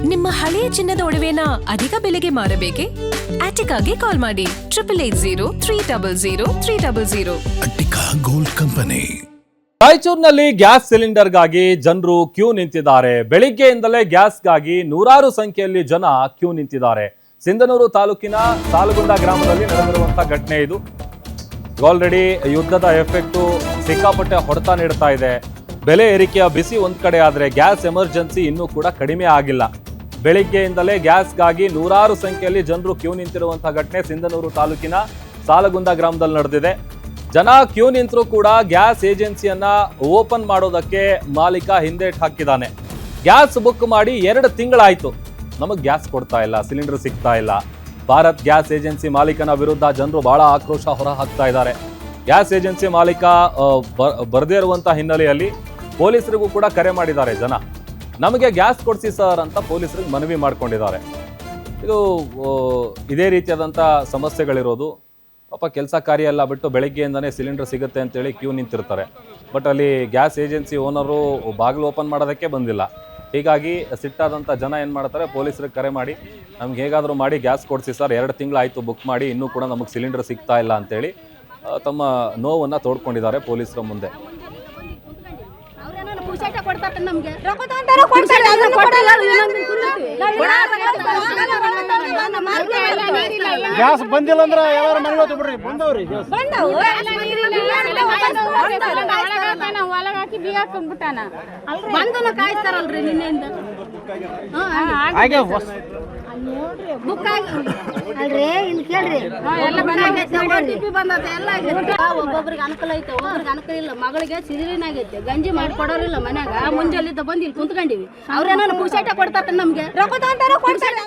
ನಿಮ್ಮ ಹಳೆಯ ಚಿನ್ನದ ಒಡವೆನ ಅಧಿಕ ಬೆಲೆಗೆ ಮಾರಬೇಕೆ? ಆಟಿಕಾಗೆ ಕಾಲ್ ಮಾಡಿ 8880 ಅಟ್ಟಿಕಾ ಗೋಲ್ಡ್ ಕಂಪನಿ. ರಾಯಚೂರಿನಲ್ಲಿ ಗ್ಯಾಸ್ ಸಿಲಿಂಡರ್ಗಾಗಿ ಜನರು ಕ್ಯೂ ನಿಂತಿದ್ದಾರೆ. ಬೆಳಿಗ್ಗೆಯಿಂದಲೇ ಗ್ಯಾಸ್ಗಾಗಿ ನೂರಾರು ಸಂಖ್ಯೆಯಲ್ಲಿ ಜನ ಕ್ಯೂ ನಿಂತಿದ್ದಾರೆ. ಸಿಂಧನೂರು ತಾಲೂಕಿನ ಸಾಲಗುಂದ ಗ್ರಾಮದಲ್ಲಿ ನಡೆದಿರುವಂತಹ ಘಟನೆ ಇದು. ಆಲ್ರೆಡಿ ಯುದ್ಧದ ಎಫೆಕ್ಟು ಸಿಕ್ಕಾಪಟ್ಟೆ ಹೊಡೆತ ನೀಡ್ತಾ ಇದೆ. ಬೆಲೆ ಏರಿಕೆಯ ಬಿಸಿ ಒಂದ್ ಕಡೆ ಆದ್ರೆ ಗ್ಯಾಸ್ ಎಮರ್ಜೆನ್ಸಿ ಇನ್ನೂ ಕೂಡ ಕಡಿಮೆ ಆಗಿಲ್ಲ. ಬೆಳಿಗ್ಗೆಯಿಂದಲೇ ಗ್ಯಾಸ್ಗಾಗಿ ನೂರಾರು ಸಂಖ್ಯೆಯಲ್ಲಿ ಜನರು ಕ್ಯೂ ನಿಂತಿರುವಂತಹ ಘಟನೆ ಸಿಂಧನೂರು ತಾಲೂಕಿನ ಸಾಲಗುಂದ ಗ್ರಾಮದಲ್ಲಿ ನಡೆದಿದೆ. ಜನ ಕ್ಯೂ ನಿಂತರೂ ಕೂಡ ಗ್ಯಾಸ್ ಏಜೆನ್ಸಿಯನ್ನ ಓಪನ್ ಮಾಡೋದಕ್ಕೆ ಮಾಲೀಕ ಹಿಂದೇಟ್ ಹಾಕಿದ್ದಾನೆ. ಗ್ಯಾಸ್ ಬುಕ್ ಮಾಡಿ 2 ತಿಂಗಳಾಯ್ತು, ನಮಗೆ ಗ್ಯಾಸ್ ಕೊಡ್ತಾ ಇಲ್ಲ, ಸಿಲಿಂಡರ್ ಸಿಗ್ತಾ ಇಲ್ಲ. ಭಾರತ್ ಗ್ಯಾಸ್ ಏಜೆನ್ಸಿ ಮಾಲೀಕನ ವಿರುದ್ಧ ಜನರು ಬಹಳ ಆಕ್ರೋಶ ಹೊರ ಹಾಕ್ತಾ ಇದ್ದಾರೆ. ಗ್ಯಾಸ್ ಏಜೆನ್ಸಿ ಮಾಲೀಕ ಬರದೇ ಇರುವಂತ ಹಿನ್ನೆಲೆಯಲ್ಲಿ ಪೊಲೀಸರಿಗೂ ಕೂಡ ಕರೆ ಮಾಡಿದ್ದಾರೆ ಜನ. ನಮಗೆ ಗ್ಯಾಸ್ ಕೊಡಿಸಿ ಸರ್ ಅಂತ ಪೊಲೀಸರಿಗೆ ಮನವಿ ಮಾಡ್ಕೊಂಡಿದ್ದಾರೆ. ಇದು ಇದೇ ರೀತಿಯಾದಂಥ ಸಮಸ್ಯೆಗಳಿರೋದು. ಪಾಪ ಕೆಲಸ ಕಾರ್ಯ ಎಲ್ಲ ಬಿಟ್ಟು ಬೆಳಗ್ಗೆಯಿಂದನೇ ಸಿಲಿಂಡರ್ ಸಿಗುತ್ತೆ ಅಂತೇಳಿ ಕ್ಯೂ ನಿಂತಿರ್ತಾರೆ. ಬಟ್ ಅಲ್ಲಿ ಗ್ಯಾಸ್ ಏಜೆನ್ಸಿ ಓನರು ಬಾಗಿಲು ಓಪನ್ ಮಾಡೋದಕ್ಕೆ ಬಂದಿಲ್ಲ. ಹೀಗಾಗಿ ಸಿಟ್ಟಾದಂಥ ಜನ ಏನು ಮಾಡ್ತಾರೆ, ಪೊಲೀಸರಿಗೆ ಕರೆ ಮಾಡಿ ನಮ್ಗೆ ಹೇಗಾದರೂ ಮಾಡಿ ಗ್ಯಾಸ್ ಕೊಡಿಸಿ ಸರ್, 2 ತಿಂಗಳಾಯಿತು ಬುಕ್ ಮಾಡಿ, ಇನ್ನೂ ಕೂಡ ನಮಗೆ ಸಿಲಿಂಡರ್ ಸಿಗ್ತಾ ಇಲ್ಲ ಅಂತೇಳಿ ತಮ್ಮ ನೋವನ್ನು ತೋಡ್ಕೊಂಡಿದ್ದಾರೆ ಪೊಲೀಸರ ಮುಂದೆ. ಗ್ಯಾಸ್ ಬಂದಿಲ್ಲ ಅಂದ್ರೆ ಎಲ್ಲಾರು ಮನೆಗೆ ಹೋಗ್ತು ಬಿಡ್ರಿ. ಬಂದವ್ರಿ ಒಳಗಾಕಿ ಬೀಗ ಹಾಕೊಂಡ್ಬಿಟ್ಟಾನ. ಬಂದು ಕಾಯಿಸ್ತಾರಲ್ರಿ ನಿನ್ನೆಯಿಂದ. ಬುಕ್ ಅಲ್ರಿ ಇಲ್ಲಿ ಕೇಳ್ರಿ, ಒಬ್ಬೊಬ್ರಿಗೆ ಅನುಕೂಲ ಐತೆ, ಒಬ್ಬರಿಗೆ ಅನುಕೂಲ ಇಲ್ಲ. ಮಗಳಿಗೆ ಸಿರಿಲಿನ ಆಗೈತೆ, ಗಂಜಿ ಮಾಡಿ ಕೊಡೋರಿಲ್ಲ ಮನ್ಯಾಗ. ಮುಂಜಾಲಿದ್ದ ಬಂದು ಇಲ್ಲಿ ಕುಂತ್ಕೊಂಡಿವಿ. ಅವ್ರೇನ ಪುಕ್ಸಾಟ ಕೊಡ್ತಾರ ನಮ್ಗೆ. ರೊಕ್ಕ ತಗೊಂತಾರ ಕೊಡ್ತಾರ.